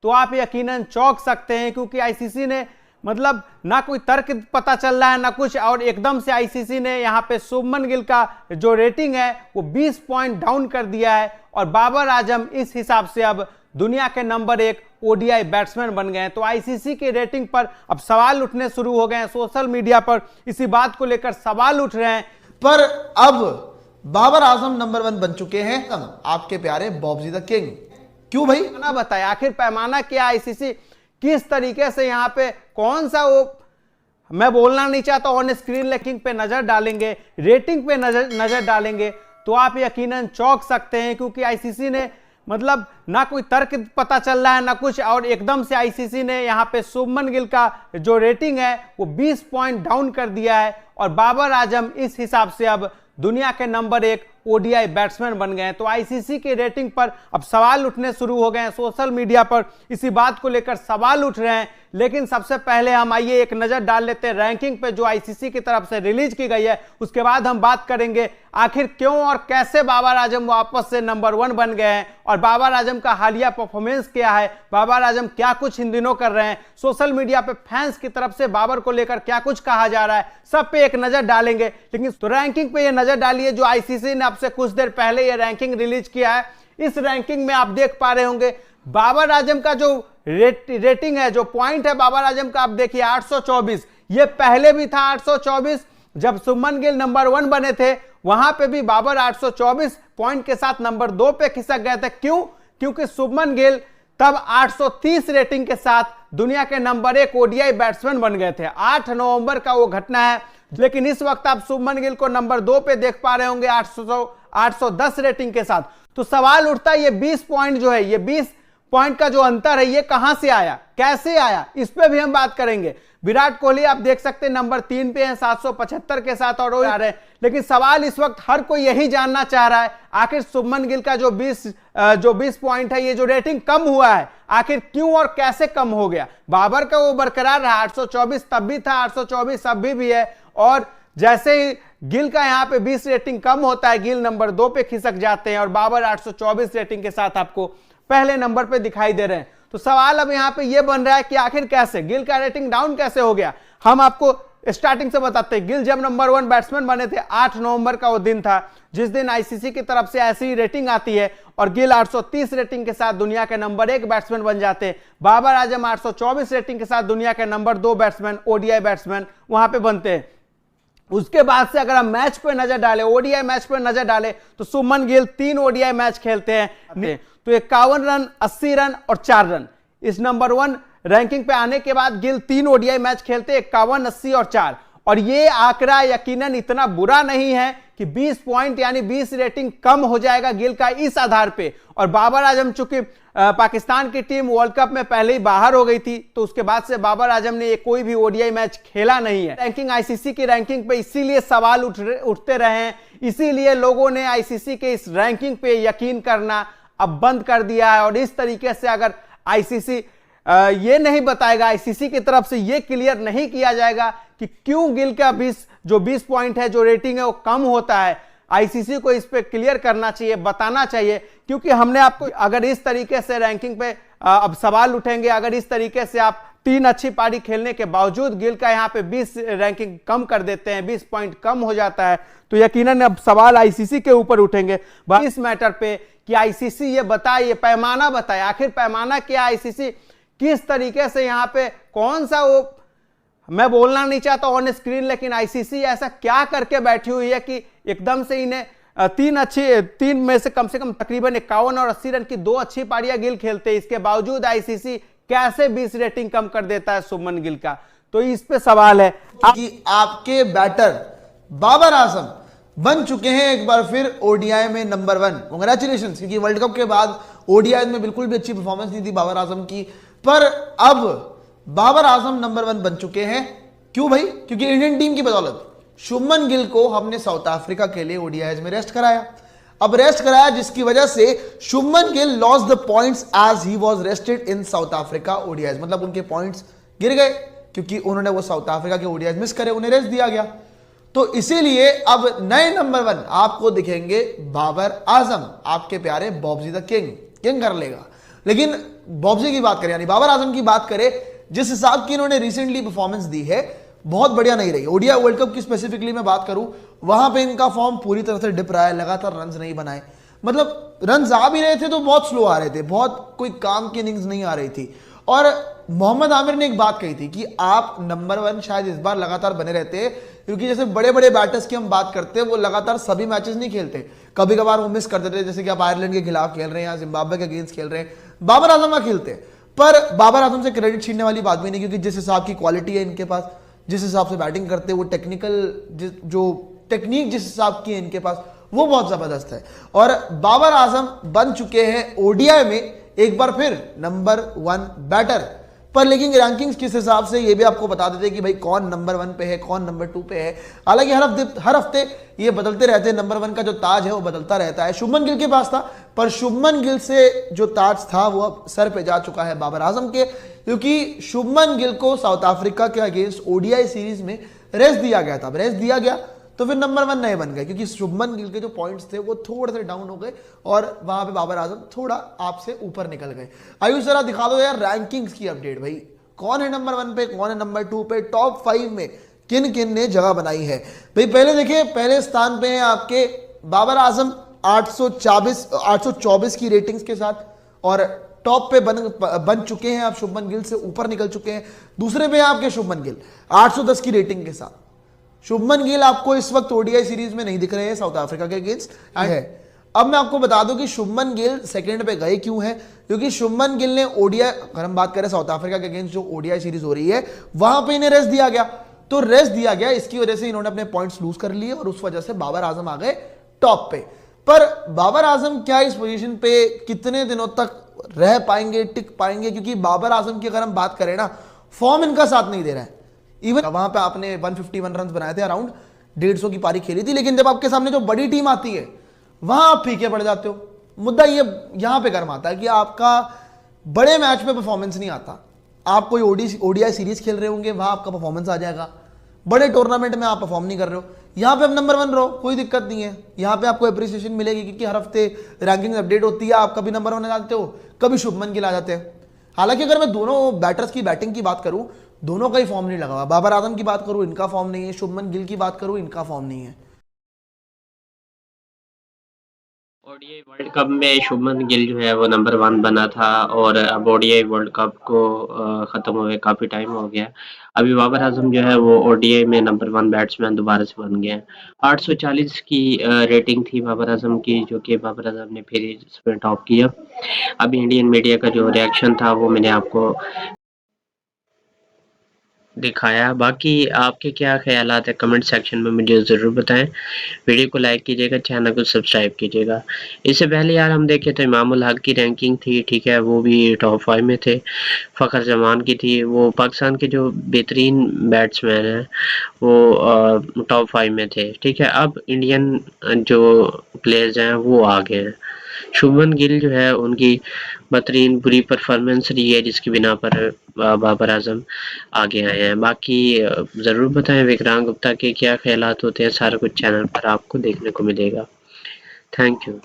तो आप यकीनन चौंक सकते हैं, क्योंकि आईसीसी ने मतलब ना कोई तर्क पता चल रहा है ना कुछ, और एकदम से आईसीसी ने यहां पे शुभमन गिल का जो रेटिंग है वो 20 पॉइंट डाउन कर दिया है और बाबर आजम इस हिसाब से अब दुनिया के नंबर 1 ओडीआई बैट्समैन बन गए हैं। तो आईसीसी के रेटिंग पर अब सवाल उठने शुरू हो गए हैं, सोशल मीडिया पर इसी बात को लेकर सवाल उठ रहे हैं। पर अब बाबर आजम नंबर 1 बन चुके हैं आपके प्यारे बॉबजी द किंग। क्यों भाई? ना बताए आखिर पैमाना क्या, आईसीसी किस तरीके से यहाँ पे कौन सा वो, मैं बोलना नहीं चाहता, ऑन स्क्रीन रैंकिंग पे नजर डालेंगे, रेटिंग पे नजर डालेंगे तो आप यकीनन चौंक सकते हैं, क्योंकि आईसीसी ने मतलब ना कोई तर्क पता चल रहा है ना कुछ, और एकदम से आईसीसी ने यहाँ पे शुभमन गिल का जो रेटिंग है वो 20 पॉइंट डाउन कर दिया है और बाबर आजम इस हिसाब से अब दुनिया के नंबर 1 ओडीआई बैट्समैन बन गए हैं। तो आईसीसी के रेटिंग पर अब सवाल उठने शुरू हो गए हैं, सोशल मीडिया पर इसी बात को लेकर सवाल उठ रहे हैं। लेकिन सबसे पहले हम आइए एक नजर डाल लेते हैं रैंकिंग पे जो आईसीसी की तरफ से रिलीज की गई है, उसके बाद हम बात करेंगे आखिर क्यों और कैसे बाबर आजम वापस से नंबर 1 बन गए हैं और बाबर आजम का हालिया परफॉर्मेंस क्या है, बाबर आजम क्या कुछ इन दिनों कर रहे हैं, सोशल मीडिया पे फैंस की तरफ से बाबर को लेकर क्या कुछ कहा जा रहा है, सब पे एक नजर डालेंगे। लेकिन तो रैंकिंग पे ये नजर डालिए जो आईसीसी ने अब से कुछ देर पहले ये रैंकिंग रिलीज किया है। इस रैंकिंग में आप देख पा रहे होंगे बाबर आजम का जो रेटिंग है, जो पॉइंट है बाबर आजम का, आप देखिए 824, ये पहले भी था 824, जब शुभमन गिल नंबर 1 बने थे वहां पे भी बाबर 824 पॉइंट के साथ नंबर 2 पे खिसक गए थे। क्यों? क्योंकि शुभमन गिल तब 830 रेटिंग के साथ दुनिया के नंबर 1 ओडीआई बैट्समैन बन गए थे। 8 नवंबर का वो घटना है, लेकिन इस वक्त आप शुभमन गिल को नंबर 2 पे देख पा रहे होंगे 810 रेटिंग के साथ। तो सवाल उठता है ये 20 पॉइंट जो है, ये 20 पॉइंट का जो अंतर है ये कहां से आया, कैसे आया, इस पे भी हम बात करेंगे। विराट कोहली आप देख सकते हैं नंबर 3 पे हैं 775 के साथ और आ रहे हैं। लेकिन सवाल इस वक्त हर कोई यही जानना चाह रहा है आखिर शुभमन गिल का जो 20 पॉइंट है, ये जो रेटिंग कम हुआ है आखिर क्यों और कैसे कम हो गया। बाबर का वो बरकरार रहा 824 तब भी था, 824 अभी भी है, और जैसे ही गिल का यहां पे 20 रेटिंग कम होता है गिल नंबर 2 पे खिसक जाते हैं और बाबर 824 रेटिंग के साथ आपको पहले नंबर पे दिखाई दे रहे हैं। तो सवाल अब यहां पे ये बन रहा है कि आखिर कैसे गिल का रेटिंग डाउन कैसे हो गया। हम आपको स्टार्टिंग से बताते हैं, गिल जब नंबर 1 बैट्समैन बने थे 8 नवंबर का वो दिन था जिस दिन आईसीसी की तरफ से ऐसी रेटिंग आती है और गिल 830 रेटिंग के साथ दुनिया के नंबर 1 बैट्समैन बन जाते हैं। बाबर आजम 824 रेटिंग के साथ दुनिया के नंबर 2 बैट्समैन ओडीआई बैट्समैन वहां पे बनते हैं। उसके बाद से अगर हम मैच पे नजर डालें, ओडीआई मैच पे नजर डालें, तो शुभमन गिल 3 ओडीआई मैच खेलते हैं तो 51 रन, 80 रन और 4 रन। इस नंबर 1 रैंकिंग पे आने के बाद गिल 3 ओडीआई मैच खेलते हैं, 51, 80 और 4। और ये आंकड़ा यकीनन इतना बुरा नहीं है कि 20 पॉइंट यानी 20 रेटिंग कम हो जाएगा गिल का इस आधार पे। और बाबर आजम चूंकि पाकिस्तान की टीम वर्ल्ड कप में पहले ही बाहर हो गई थी तो उसके बाद से बाबर आजम ने कोई भी ओडीआई मैच खेला नहीं है। रैंकिंग आईसीसी की रैंकिंग पे इसीलिए सवाल उठते रहे हैं, इसीलिए लोगों ने आईसीसी के इस रैंकिंग पे यकीन करना अब बंद कर दिया है। और इस तरीके से अगर आईसीसी ये नहीं बताएगा, आईसीसी की तरफ से ये क्लियर नहीं किया जाएगा कि क्यों गिल का 20 पॉइंट है जो रेटिंग है वो कम होता है, आईसीसी को इस पे क्लियर करना चाहिए, बताना चाहिए। क्योंकि हमने आपको अगर इस तरीके से रैंकिंग पे अब सवाल उठेंगे, अगर इस तरीके से आप 3 अच्छी पारी खेलने के बावजूद गिल का यहाँ पे 20 रैंकिंग कम कर देते हैं, 20 पॉइंट कम हो जाता है, तो यकीनन अब सवाल आईसीसी के ऊपर उठेंगे इस मैटर पे कि आईसीसी ये बताए, ये पैमाना बताए, आखिर पैमाना क्या, आईसीसी किस तरीके से यहाँ पे कौन सा वो, मैं बोलना नहीं चाहता ऑन स्क्रीन, लेकिन आईसीसी ऐसा क्या करके बैठी हुई है कि एकदम से इन्हें 3 में से कम तकरीबन 51 और 80 रन की 2 अच्छी पारियां गिल खेलते हैं, इसके बावजूद आईसीसी कैसे 20 रेटिंग कम कर देता है शुभमन गिल का। तो इस पे सवाल है कि आपके बैटर बाबर आजम बन चुके हैं एक बार फिर ओडीआई में नंबर 1। कांग्रेचुलेशन, क्योंकि वर्ल्ड कप के बाद ओडीआई में बिल्कुल भी अच्छी परफॉर्मेंस नहीं थी बाबर आजम की, पर अब बाबर आजम नंबर 1 बन चुके हैं। क्यों भाई? क्योंकि इंडियन टीम की बदौलत शुभमन गिल को हमने साउथ अफ्रीका के लिए ओडीआई में रेस्ट कराया। अब रेस्ट कराया जिसकी वजह से Shubman Gill lost the points as he was rested in South Africa ODI, मतलब उनके पॉइंट्स गिर गए क्योंकि उन्होंने वो साउथ अफ्रीका के ओडीआई मिस करे, उन्हें रेस्ट दिया गया। तो इसीलिए अब नए नंबर 1 आपको दिखेंगे बाबर आजम, आपके प्यारे बॉबजी द किंग कर लेगा। लेकिन बॉब्जी की बात करें यानी बाबर आजम की बात करें, जिस हिसाब की इन्होंने रिसेंटली परफॉर्मेंस दी है बहुत बढ़िया नहीं रही। ओडीआई वर्ल्ड कप की स्पेसिफिकली मैं बात करूं, वहां पे इनका फॉर्म पूरी तरह से डिप रहा है, लगातार रन्स नहीं बनाए, मतलब रन्स आ भी रहे थे तो बहुत स्लो आ रहे थे, बहुत कोई काम की इनिंग्स नहीं आ रही थी। और मोहम्मद आमिर ने एक बात कही थी कि आप नंबर 1 शायद इस बार लगातार बने रहते हैं, क्योंकि जैसे बड़े बड़े बैटर्स की हम बात करते हैं वो लगातार सभी मैचेस नहीं खेलते, कभी कभार वो मिस कर देते हैं, जैसे कि आप आयरलैंड के खिलाफ खेल रहे हैं या जिम्बाब्वे के अगेंस्ट खेल रहे हैं, बाबर आजम का खेलते हैं। पर बाबर आजम से क्रेडिट छीनने वाली बात भी नहीं, क्योंकि जिस हिसाब की क्वालिटी है इनके पास, जिस हिसाब से बैटिंग करते हैं, वो जो टेक्निक जिस हिसाब की है इनके पास, वो बहुत जबरदस्त है। और बाबर आजम बन चुके हैं ओडीआई में एक बार फिर नंबर 1 बैटर। पर लेकिन रैंकिंग्स किस हिसाब से ये भी आपको बता देते हैं कि भाई कौन नंबर 1 पे है, कौन नंबर 2 पे है। हालांकि हर हफ्ते ये बदलते रहते हैं, नंबर 1 का जो ताज है वो बदलता रहता है। शुभमन गिल के पास था, पर शुभमन गिल से जो ताज था वो अब सर पे जा चुका है बाबर आजम के, क्योंकि शुभमन गिल को साउथ अफ्रीका के अगेंस्ट ओडीआई सीरीज में रेस्ट दिया गया था। रेस्ट दिया गया तो फिर नंबर 1 नहीं बन गए, क्योंकि शुभमन गिल के जो पॉइंट्स थे वो थोड़े से डाउन हो गए और वहां पे बाबर आजम थोड़ा आपसे ऊपर निकल गए। आयुष जरा दिखा दो यार रैंकिंग्स की अपडेट, भाई कौन है नंबर 1 पे, कौन है नंबर 2 पे, टॉप 5 में किन किन ने जगह बनाई है। भाई पहले देखिए, पहले स्थान पे है आपके बाबर आजम 824 की रेटिंग्स के साथ, और टॉप पे बन चुके हैं आप, शुभमन गिल से ऊपर निकल चुके हैं। दूसरे पे आपके शुभमन गिल 810 की रेटिंग के साथ। शुभमन गिल आपको इस वक्त ओडीआई सीरीज में नहीं दिख रहे हैं साउथ अफ्रीका के अगेंस्ट है। अब मैं आपको बता दूं कि शुभमन गिल सेकंड पे गए क्यों हैं, क्योंकि शुभमन गिल ने ओडीआई, अगर हम बात करें साउथ अफ्रीका के अगेंस्ट जो ओडीआई सीरीज हो रही है वहां पे इन्हें रेस्ट दिया गया, तो रेस्ट दिया गया, इसकी वजह से इन्होंने अपने पॉइंट्स लूज कर लिए और उस वजह से बाबर आजम आ गए टॉप पे। पर बाबर आजम क्या इस पोजीशन पे कितने दिनों तक रह पाएंगे, टिक पाएंगे, क्योंकि बाबर आजम की अगर हम बात करें ना, फॉर्म इनका साथ नहीं दे रहा है। इवन वहां पे आपने 151 रन बनाए थे, अराउंड 150 की पारी खेली थी, लेकिन जब आपके सामने जो बड़ी टीम आती है वहां आप फीके पड़ जाते हो। मुद्दा ये यहां पे गर्म आता है कि आपका बड़े मैच में परफॉर्मेंस नहीं आता। आप कोई ओडीआई सीरीज खेल रहे होंगे, वहां आपका परफॉर्मेंस आ जाएगा, बड़े टूर्नामेंट में आप परफॉर्म नहीं कर रहे हो, यहां पे आप नंबर 1 रहो, कोई दिक्कत नहीं है, यहां पे आपको अप्रिसिएशन मिलेगी, क्योंकि हर हफ्ते रैंकिंग अपडेट होती है, आप कभी नंबर 1 आ जाते हो, कभी शुभमन गिल आ जाते हैं। हालांकि अगर मैं दोनों बैटर्स की बैटिंग की बात करूं, दोनों का ही फॉर्म नहीं लगा हुआ। बाबर आजम की बात करूं, इनका फॉर्म नहीं है, शुभमन गिल की बात करूं, इनका फॉर्म नहीं है। ओडीआई वर्ल्ड कप में शुभमन गिल जो है वो नंबर 1 बना था, और अब ओडीआई वर्ल्ड कप को ख़त्म हुए काफ़ी टाइम हो गया। अभी बाबर आजम जो है वो ओडीआई में नंबर 1 बैट्समैन दोबारा से बन गए हैं। 840 की रेटिंग थी बाबर आजम की, जो कि बाबर आजम ने फिर इसमें टॉप किया। अभी इंडियन मीडिया का जो रिएक्शन था वो मैंने आपको दिखाया। बाकी आपके क्या ख्यालात है कमेंट सेक्शन में मुझे ज़रूर बताएं। वीडियो को लाइक कीजिएगा, चैनल को सब्सक्राइब कीजिएगा। इससे पहले यार हम देखे तो इमामुल हक की रैंकिंग थी, ठीक है, वो भी टॉप 5 में थे। फ़खर जमान की थी, वो पाकिस्तान के जो बेहतरीन बैट्समैन हैं वो टॉप 5 में थे, ठीक है। अब इंडियन जो प्लेयर्स हैं वो आ गए हैं। शुभमन गिल जो है उनकी बेहतरीन बुरी परफॉर्मेंस रही है, जिसकी बिना पर बाबर आजम आगे आए हैं। बाकी ज़रूर बताएं विक्रांत गुप्ता के क्या ख्यालात होते हैं, सारा कुछ चैनल पर आपको देखने को मिलेगा। Thank you.